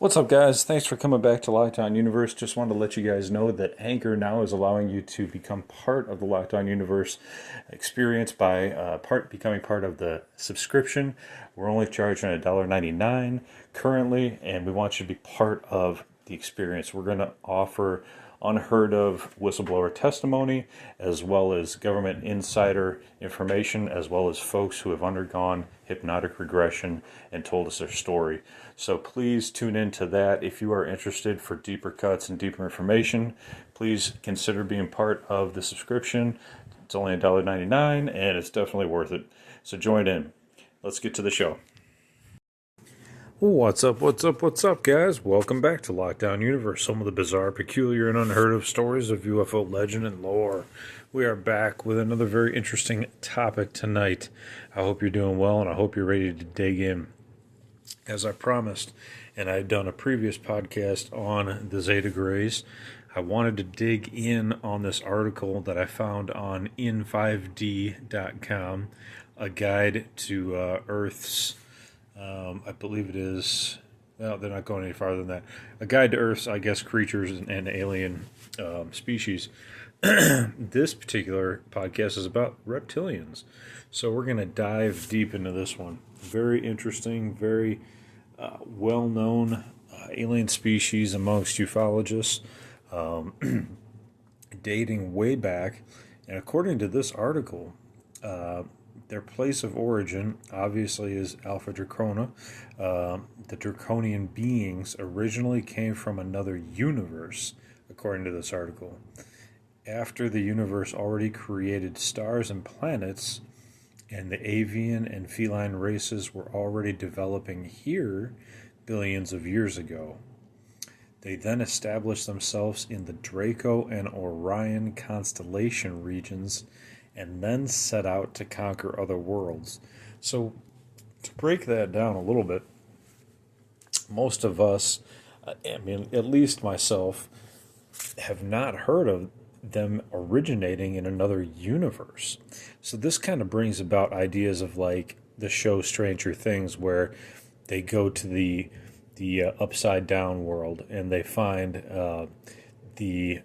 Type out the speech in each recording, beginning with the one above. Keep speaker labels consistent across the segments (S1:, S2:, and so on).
S1: What's up, guys? Thanks for coming back to Lockdown Universe. Just wanted to let you guys know that Anchor now is allowing you to become part of the Lockdown Universe experience by becoming part of the subscription. We're only charging $1.99 currently, and we want you to be part of the experience. We're going to offer unheard of whistleblower testimony, as well as government insider information, as well as folks who have undergone hypnotic regression and told us their story. So please tune into that. If you are interested for deeper cuts and deeper information, please consider being part of the subscription. It's only $1.99 and it's definitely worth it. So join in. Let's get to the show. What's up, guys? Welcome back to Lockdown Universe, some of the bizarre, peculiar, and unheard of stories of UFO legend and lore. We are back with another very interesting topic tonight. I hope you're doing well, and I hope you're ready to dig in. As I promised, and I had done a previous podcast on the Zeta Grays, I wanted to dig in on this article that I found on in5d.com, a guide to Earth's I believe it is, well, they're not going any farther than that. A guide to Earth's, I guess, creatures and alien species. This particular podcast is about reptilians. So we're going to dive deep into this one. Very interesting, very well-known alien species amongst ufologists, dating way back. And according to this article, their place of origin, obviously, is Alpha Dracona. The draconian beings originally came from another universe, according to this article. After the universe already created stars and planets, and the avian and feline races were already developing here billions of years ago. They then established themselves in the Draco and Orion constellation regions and then set out to conquer other worlds. So, to break that down a little bit, most of us, at least myself, have not heard of them originating in another universe. So this kind of brings about ideas of like the show Stranger Things, where they go to the upside down world and they find the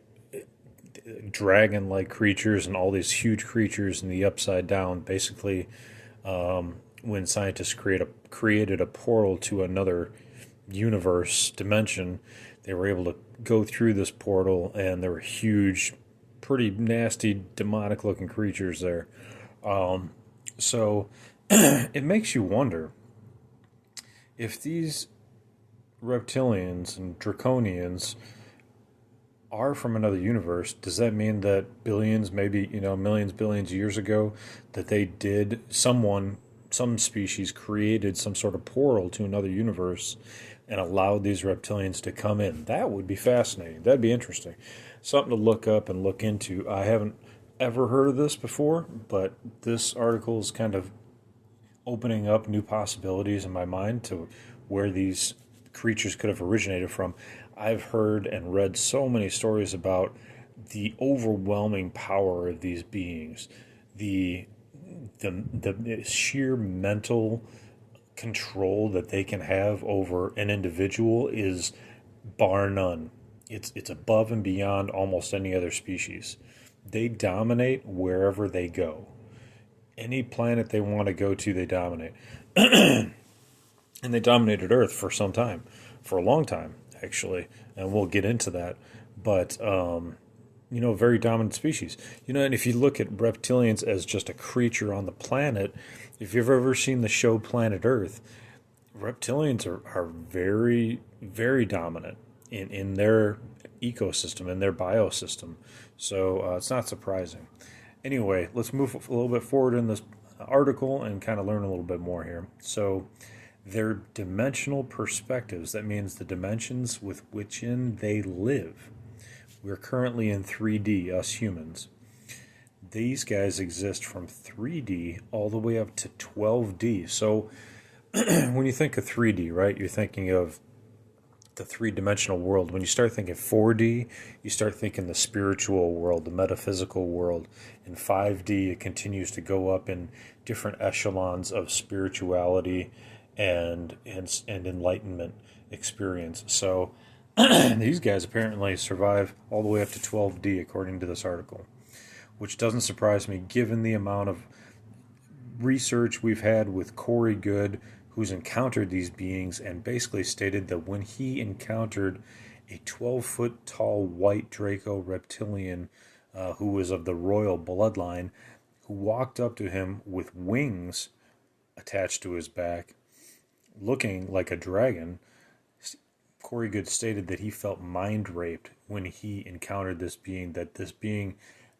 S1: dragon-like creatures and all these huge creatures in the upside down. Basically, when scientists created a portal to another universe dimension, they were able to go through this portal, and there were huge, pretty nasty, demonic-looking creatures there. So it makes you wonder if these reptilians and draconians are from another universe. Does that mean that billions, maybe, millions, billions of years ago, that some species created some sort of portal to another universe and allowed these reptilians to come in? That would be fascinating. That'd be interesting. Something to look up and look into. I haven't ever heard of this before, but this article is kind of opening up new possibilities in my mind to where these creatures could have originated from. I've heard and read so many stories about the overwhelming power of these beings. The sheer mental control that they can have over an individual is bar none. It's above and beyond almost any other species. They dominate wherever they go. Any planet they want to go to, they dominate. And they dominated Earth for some time, for a long time, actually, and we'll get into that. But, very dominant species. And if you look at reptilians as just a creature on the planet, if you've ever seen the show Planet Earth, reptilians are very, very dominant in their ecosystem, in their biosystem. So it's not surprising. Anyway, let's move a little bit forward in this article and kind of learn a little bit more here. So, their dimensional perspectives, that means the dimensions with which in they live. We're currently in 3D, us humans. These guys exist from 3D all the way up to 12D. So when you think of 3D, right, you're thinking of the three-dimensional world. When you start thinking 4D, you start thinking the spiritual world, the metaphysical world. In 5D, it continues to go up in different echelons of spirituality and enlightenment. experience. So these guys apparently survive all the way up to 12D, according to this article, which doesn't surprise me given the amount of research we've had with Corey Good, who's encountered these beings and basically stated that when he encountered a 12-foot tall white Draco reptilian who was of the royal bloodline, who walked up to him with wings attached to his back, looking like a dragon. Corey Good stated that he felt mind raped when he encountered this being, that this being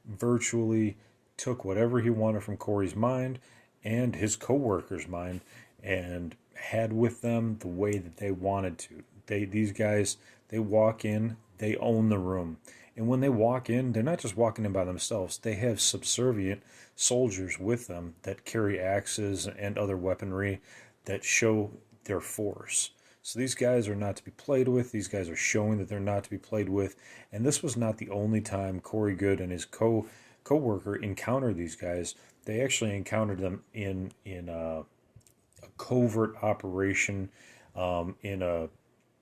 S1: virtually took whatever he wanted from Corey's mind and his co-workers' mind and had with them the way that they wanted to. These guys, they walk in, they own the room. And when they walk in, they're not just walking in by themselves. They have subservient soldiers with them that carry axes and other weaponry that show their force. So these guys are not to be played with. These guys are showing that they're not to be played with. And this was not the only time Corey Good and his co-worker encountered these guys. They actually encountered them in a covert operation in a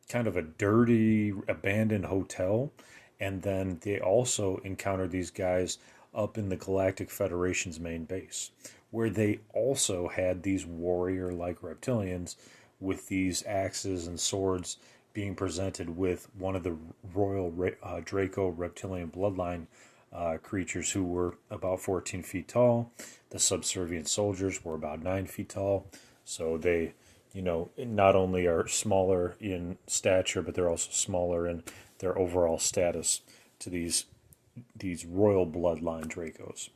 S1: kind of a dirty, abandoned hotel. And then they also encountered these guys up in the Galactic Federation's main base, where they also had these warrior-like reptilians with these axes and swords being presented with one of the royal Draco reptilian bloodline creatures who were about 14 feet tall. The subservient soldiers were about 9 feet tall. So they, not only are smaller in stature, but they're also smaller in their overall status to these royal bloodline Dracos.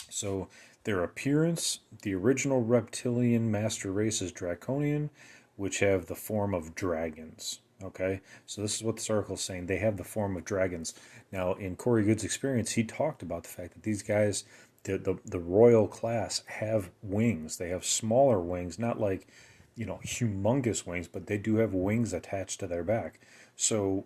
S1: So their appearance, the original reptilian master race is Draconian, which have the form of dragons. Okay, so this is what this article is saying. They have the form of dragons. Now, in Corey Good's experience, he talked about the fact that these guys, the royal class, have wings. They have smaller wings, not like, humongous wings, but they do have wings attached to their back. So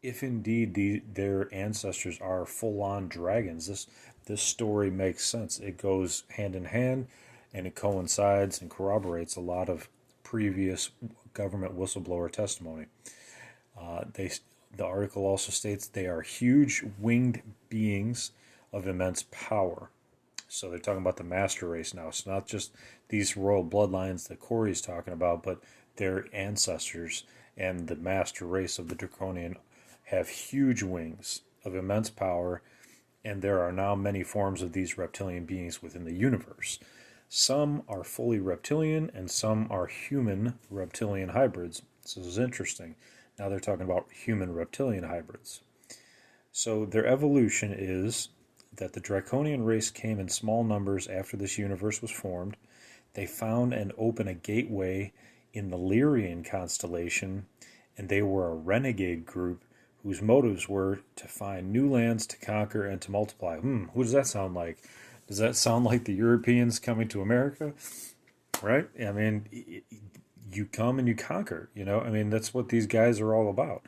S1: if indeed their ancestors are full-on dragons, this story makes sense. It goes hand in hand, and it coincides and corroborates a lot of previous government whistleblower testimony. The article also states they are huge winged beings of immense power. So they're talking about the master race now. So not just these royal bloodlines that Corey's talking about, but their ancestors and the master race of the Draconian have huge wings of immense power, and there are now many forms of these reptilian beings within the universe. Some are fully reptilian, and some are human reptilian hybrids. So this is interesting. Now they're talking about human reptilian hybrids. So their evolution is that the Draconian race came in small numbers after this universe was formed. They found and opened a gateway in the Lyrian constellation, and they were a renegade group whose motives were to find new lands to conquer and to multiply. Who does that sound like? Does that sound like the Europeans coming to America? Right? I mean, you come and you conquer, I mean, that's what these guys are all about.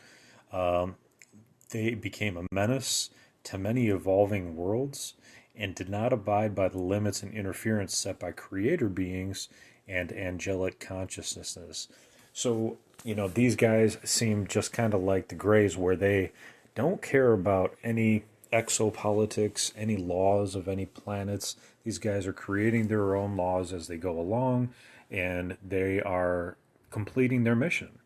S1: They became a menace to many evolving worlds and did not abide by the limits and interference set by creator beings and angelic consciousnesses. So, these guys seem just kind of like the Greys, where they don't care about any exopolitics, any laws of any planets. These guys are creating their own laws as they go along, and they are completing their mission.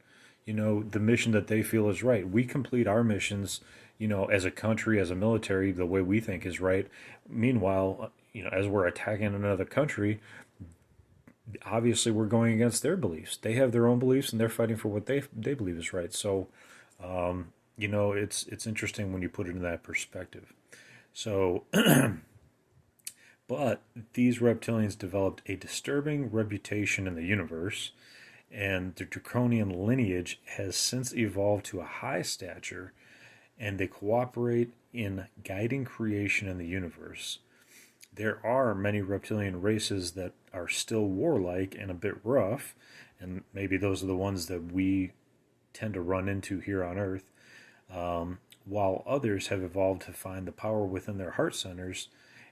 S1: The mission that they feel is right. We complete our missions, as a country, as a military, the way we think is right. Meanwhile, as we're attacking another country, obviously we're going against their beliefs. They have their own beliefs, and they're fighting for what they believe is right. So, it's interesting when you put it in that perspective. So, but these reptilians developed a disturbing reputation in the universe, and the Draconian lineage has since evolved to a high stature, and they cooperate in guiding creation in the universe. There are many reptilian races that are still warlike and a bit rough, and maybe those are the ones that we tend to run into here on Earth, while others have evolved to find the power within their heart centers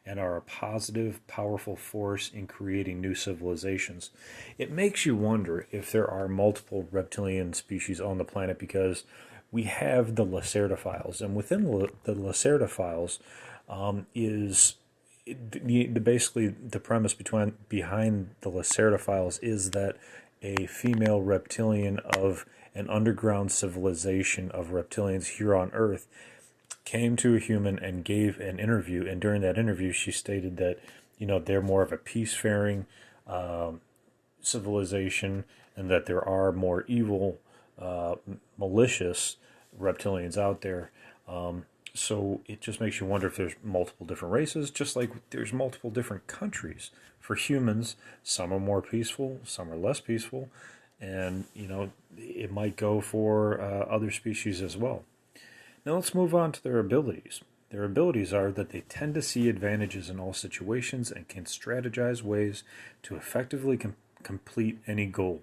S1: and are a positive, powerful force in creating new civilizations. It makes you wonder if there are multiple reptilian species on the planet because we have the Lacerda and within the Lacerda is basically the premise behind the Lacerda is that a female reptilian of an underground civilization of reptilians here on Earth came to a human and gave an interview. And during that interview, she stated that, they're more of a peace-faring civilization and that there are more evil, malicious reptilians out there. So it just makes you wonder if there's multiple different races, just like there's multiple different countries. For humans, some are more peaceful, some are less peaceful, and it might go for other species as well. Now let's move on to their abilities. Their abilities are that they tend to see advantages in all situations and can strategize ways to effectively complete any goal.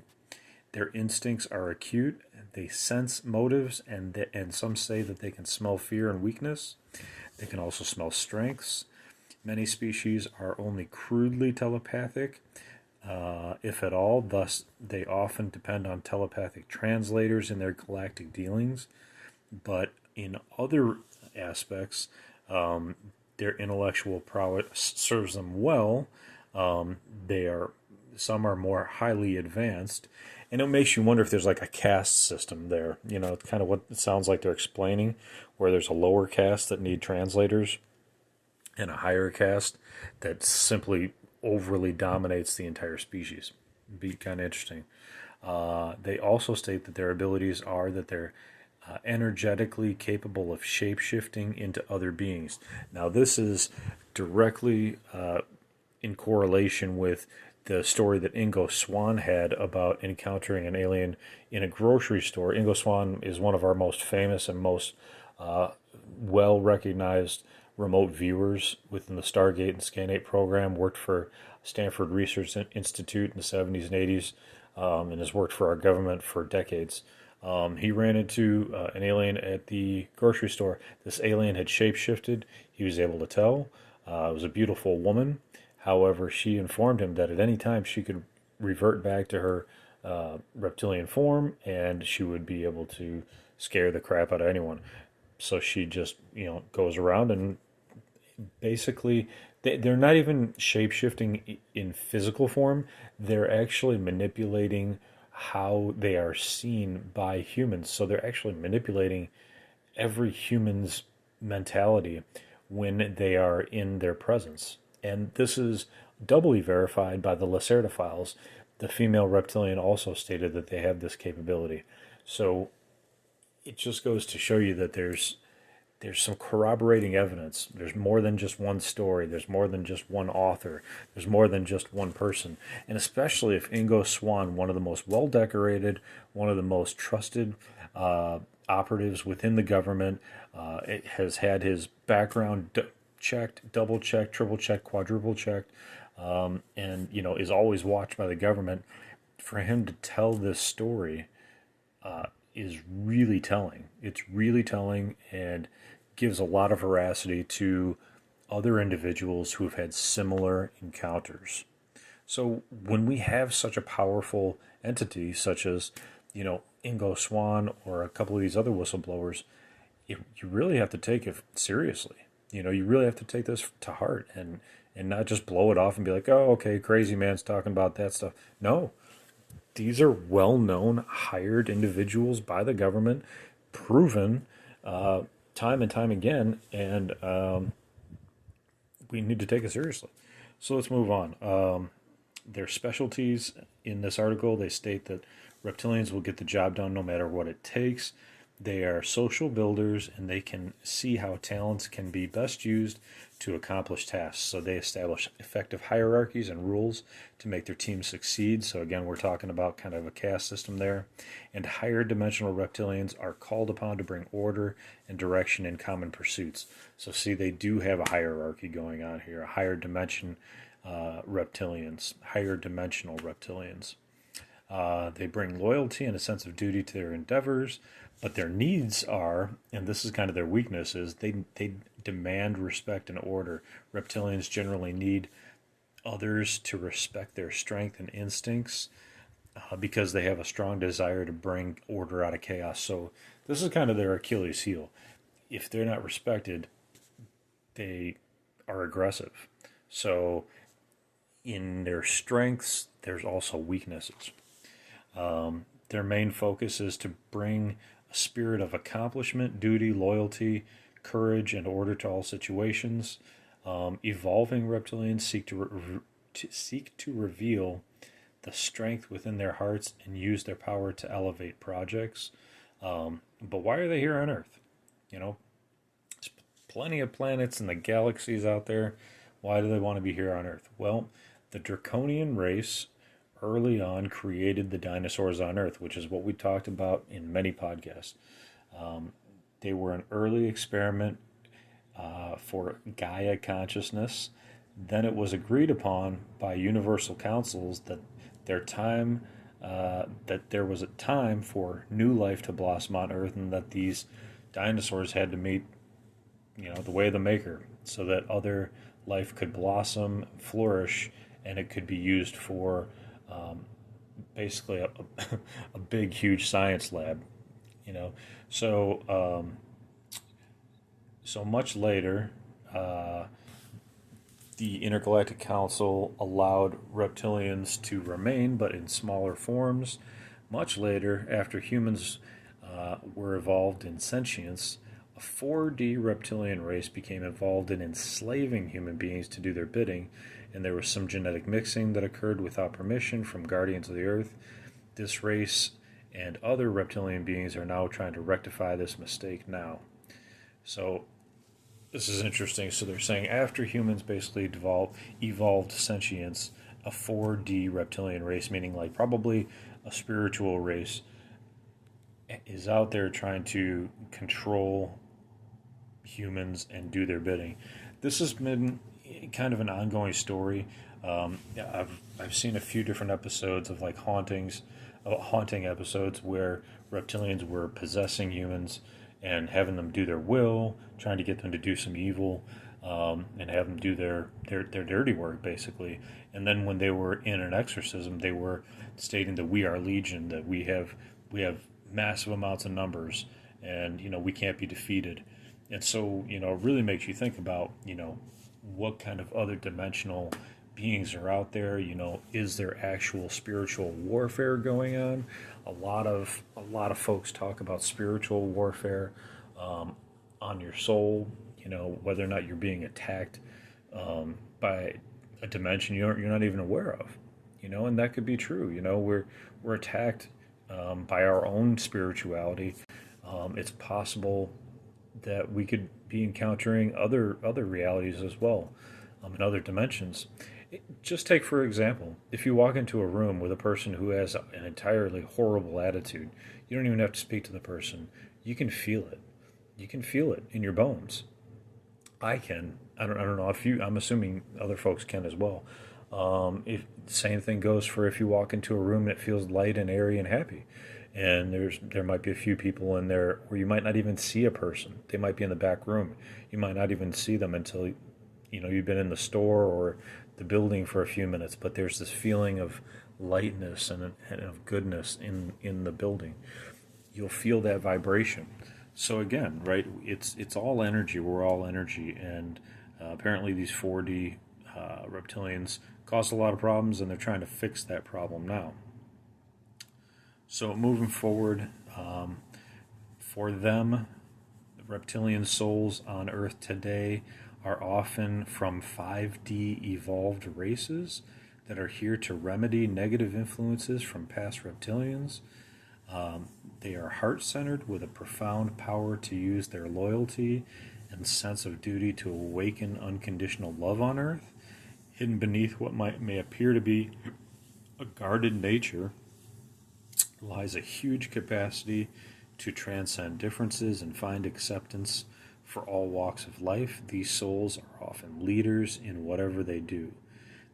S1: Their instincts are acute. They sense motives, and some say that they can smell fear and weakness. They can also smell strengths. Many species are only crudely telepathic, if at all. Thus, they often depend on telepathic translators in their galactic dealings. But in other aspects, their intellectual prowess serves them well. Some are more highly advanced, and it makes you wonder if there's like a caste system there. It's kind of what it sounds like they're explaining, where there's a lower caste that need translators, and a higher caste that simply overly dominates the entire species. It'd be kind of interesting. They also state that their abilities are that they're energetically capable of shape-shifting into other beings. Now, this is directly in correlation with the story that Ingo Swann had about encountering an alien in a grocery store. Ingo Swann is one of our most famous and most well-recognized remote viewers within the Stargate and Scanate program, worked for Stanford Research Institute in the 70s and 80s, and has worked for our government for decades. He ran into an alien at the grocery store. This alien had shapeshifted. He was able to tell. It was a beautiful woman. However, she informed him that at any time she could revert back to her reptilian form and she would be able to scare the crap out of anyone. So she just, goes around and basically they're not even shape-shifting in physical form. They're actually manipulating how they are seen by humans. So they're actually manipulating every human's mentality when they are in their presence. And this is doubly verified by the Lacerda files. The female reptilian also stated that they have this capability. So it just goes to show you that there's some corroborating evidence. There's more than just one story. There's more than just one author. There's more than just one person. And especially if Ingo Swann, one of the most well-decorated, one of the most trusted operatives within the government, has had his background checked, double-checked, triple-checked, quadruple-checked, and, is always watched by the government, for him to tell this story is really telling. It's really telling and gives a lot of veracity to other individuals who have had similar encounters. So when we have such a powerful entity, such as, Ingo Swann or a couple of these other whistleblowers, you really have to take it seriously. You really have to take this to heart and not just blow it off and be like, oh, okay, crazy man's talking about that stuff. No, these are well-known, hired individuals by the government, proven time and time again, and we need to take it seriously. So let's move on. Their specialties in this article, they state that reptilians will get the job done no matter what it takes. They are social builders, and they can see how talents can be best used to accomplish tasks. So they establish effective hierarchies and rules to make their team succeed. So again, we're talking about kind of a caste system there. And higher dimensional reptilians are called upon to bring order and direction in common pursuits. So see, they do have a hierarchy going on here, a higher dimension reptilians, higher dimensional reptilians. They bring loyalty and a sense of duty to their endeavors, but their needs are, and this is kind of their weakness, is they demand respect and order. Reptilians generally need others to respect their strength and instincts because they have a strong desire to bring order out of chaos. So this is kind of their Achilles heel. If they're not respected, they are aggressive. So in their strengths, there's also weaknesses. Their main focus is to bring a spirit of accomplishment, duty, loyalty, courage, and order to all situations. Evolving reptilians seek to reveal the strength within their hearts and use their power to elevate projects. But why are they here on Earth? You know, there's plenty of planets and the galaxies out there. Why do they want to be here on Earth? Well, the draconian race early on created the dinosaurs on Earth, which is what we talked about in many podcasts. They were an early experiment for Gaia consciousness. Then it was agreed upon by universal councils that there was a time for new life to blossom on Earth, and that these dinosaurs had to meet, the way of the Maker, so that other life could blossom, flourish, and it could be used for basically a big, huge science lab. So much later, the Intergalactic Council allowed reptilians to remain, but in smaller forms. Much later, after humans were evolved in sentience, a 4D reptilian race became involved in enslaving human beings to do their bidding, and there was some genetic mixing that occurred without permission from guardians of the Earth. This race and other reptilian beings are now trying to rectify this mistake now. So this is interesting. So they're saying after humans basically evolved sentience, a 4D reptilian race, meaning like probably a spiritual race, is out there trying to control humans and do their bidding. This has been kind of an ongoing story. I've seen a few different episodes of like haunting episodes where reptilians were possessing humans and having them do their will, trying to get them to do some evil, and have them do their dirty work, basically. And then when they were in an exorcism, they were stating that we are legion, that we have massive amounts of numbers, and we can't be defeated. And so it really makes you think about what kind of other dimensional beings are out there. Is there actual spiritual warfare going on? A lot of folks talk about spiritual warfare on your soul. Whether or not you're being attacked by a dimension you're not even aware of. And that could be true. We're attacked by our own spirituality. It's possible that we could be encountering other realities as well, in other dimensions. Just take, for example, if you walk into a room with a person who has an entirely horrible attitude, you don't even have to speak to the person. You can feel it. You can feel it in your bones. I can. I don't know if you. I'm assuming other folks can as well. If same thing goes for if you walk into a room that feels light and airy and happy, and there might be a few people in there where you might not even see a person. They might be in the back room. You might not even see them until you've been in the store or the building for a few minutes. But there's this feeling of lightness and of goodness in the building. You'll feel that vibration. So again, right? It's all energy. We're all energy, and apparently these 4D reptilians cause a lot of problems, and they're trying to fix that problem now. So moving forward, for them, the reptilian souls on Earth today are often from 5D evolved races that are here to remedy negative influences from past reptilians. They are heart-centered with a profound power to use their loyalty and sense of duty to awaken unconditional love on Earth. Hidden beneath what may appear to be a guarded nature lies a huge capacity to transcend differences and find acceptance for all walks of life. These souls are often leaders in whatever they do.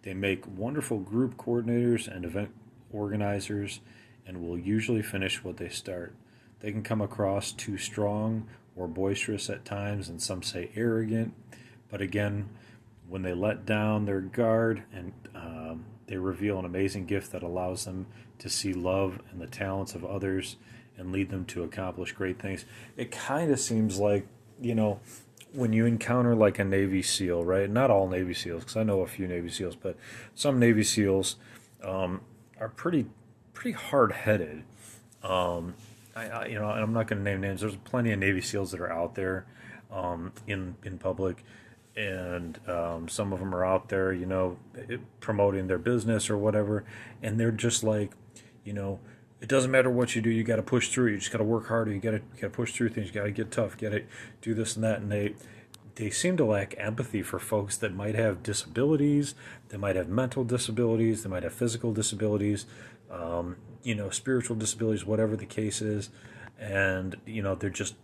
S1: They make wonderful group coordinators and event organizers, and will usually finish what they start. They can come across too strong or boisterous at times, and some say arrogant. But again, when they let down their guard and they reveal an amazing gift that allows them to see love and the talents of others and lead them to accomplish great things. It kind of seems like, when you encounter like a Navy SEAL, right? Not all Navy SEALs, because I know a few Navy SEAls, but some Navy SEAls are pretty hard headed. And I'm not going to name names. There's plenty of Navy SEALs that are out there in public, and some of them are out there, promoting their business or whatever, and they're just like, it doesn't matter what you do, you got to push through. You just got to work harder. You got to push through things. You got to get tough. Got to do this and that, and they seem to lack empathy for folks that might have disabilities. They might have mental disabilities. They might have physical disabilities. Spiritual disabilities, whatever the case is, and they're just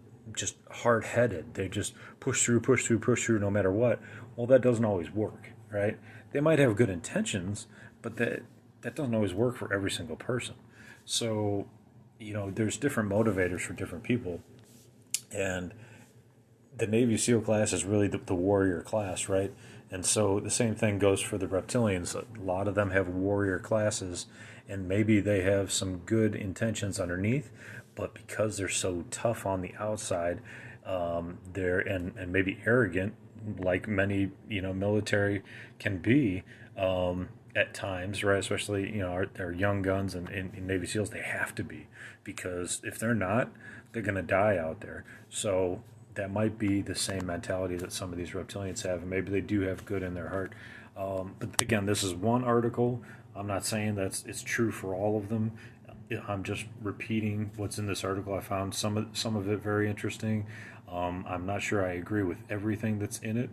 S1: hard-headed. They just push through no matter what. Well, that doesn't always work, right? They might have good intentions, but that doesn't always work for every single person. So, there's different motivators for different people, and the Navy SEAL class is really the warrior class, right? And so the same thing goes for the reptilians. A lot of them have warrior classes, and maybe they have some good intentions underneath, but because they're so tough on the outside, they're and maybe arrogant, like many military can be at times, right? Especially our young guns and in Navy SEALs, they have to be, because if they're not, they're going to die out there. So that might be the same mentality that some of these reptilians have, and maybe they do have good in their heart. But again, this is one article. I'm not saying it's true for all of them. I'm just repeating what's in this article. I found some of it very interesting. I'm not sure I agree with everything that's in it,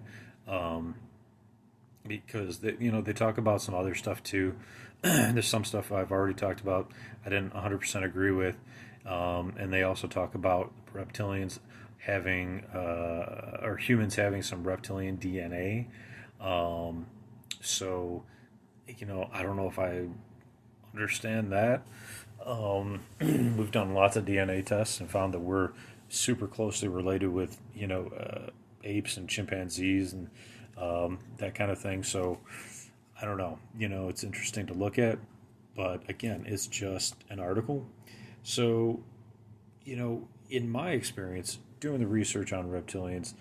S1: because they talk about some other stuff too. There's some stuff I've already talked about I didn't 100% agree with, and they also talk about reptilians having or humans having some reptilian DNA. So, I don't know if I understand that. We've done lots of DNA tests and found that we're super closely related with, apes and chimpanzees and that kind of thing. So, I don't know. It's interesting to look at, but again, it's just an article. So, in my experience, doing the research on reptilians,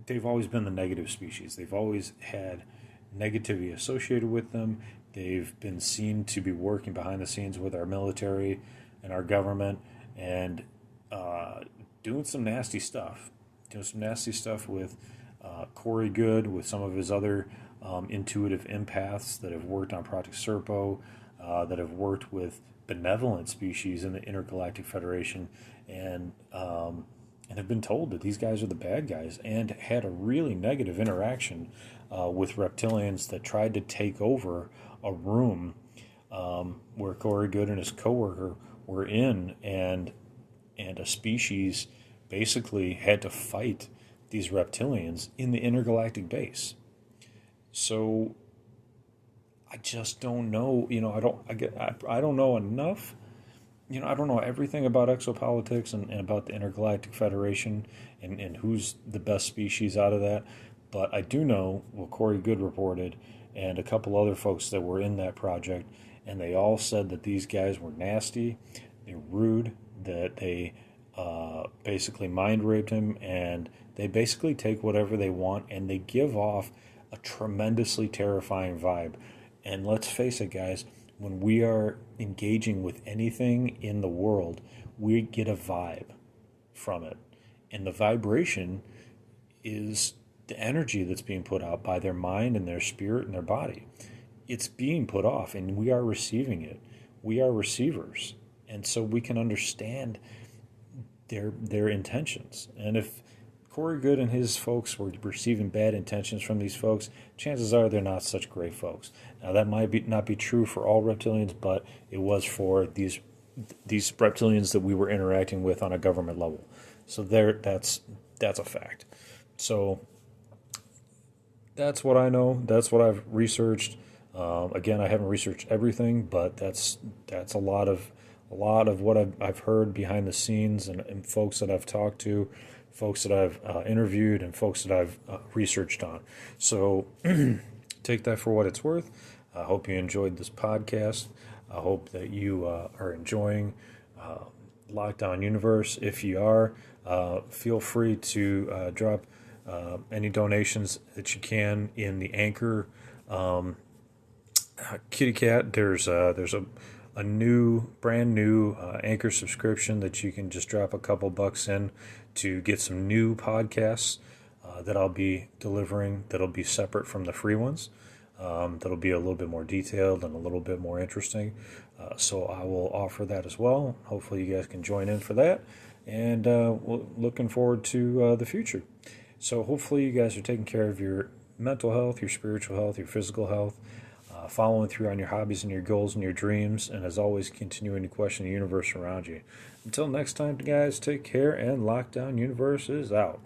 S1: they've always been the negative species. They've always had negativity associated with them. They've been seen to be working behind the scenes with our military and our government and doing some nasty stuff. With Corey Good, with some of his other intuitive empaths that have worked on Project Serpo, that have worked with benevolent species in the Intergalactic Federation, and have been told that these guys are the bad guys, and had a really negative interaction with reptilians that tried to take over a room where Corey Good and his coworker were in, and a species basically had to fight these reptilians in the intergalactic base. So I just don't know. I don't know enough. I don't know everything about exopolitics and about the Intergalactic Federation and who's the best species out of that. But I do know what Corey Good reported and a couple other folks that were in that project, and they all said that these guys were nasty, they're rude, that they basically mind raped him, and they basically take whatever they want, and they give off a tremendously terrifying vibe. And let's face it, guys, when we are engaging with anything in the world, we get a vibe from it. And the vibration is the energy that's being put out by their mind and their spirit and their body. It's being put off, and we are receiving it. We are receivers. And so we can understand their intentions. And if Corey Good and his folks were receiving bad intentions from these folks, chances are they're not such great folks. Now, that might not be true for all reptilians, but it was for these reptilians that we were interacting with on a government level. So that's a fact. So that's what I know. That's what I've researched. Again, I haven't researched everything, but that's a lot of a lot of what I've heard behind the scenes, and folks that I've talked to, folks that I've interviewed, and folks that I've researched on. So take that for what it's worth. I hope you enjoyed this podcast. I hope that you are enjoying Lockdown Universe. If you are, feel free to drop any donations that you can in the Anchor Kitty Cat. There's a brand new Anchor subscription that you can just drop a couple bucks in to get some new podcasts that I'll be delivering that'll be separate from the free ones. That'll be a little bit more detailed and a little bit more interesting. So I will offer that as well. Hopefully you guys can join in for that. And we're looking forward to the future. So hopefully you guys are taking care of your mental health, your spiritual health, your physical health, following through on your hobbies and your goals and your dreams, and as always, continuing to question the universe around you. Until next time, guys, take care, and Lockdown Universe is out.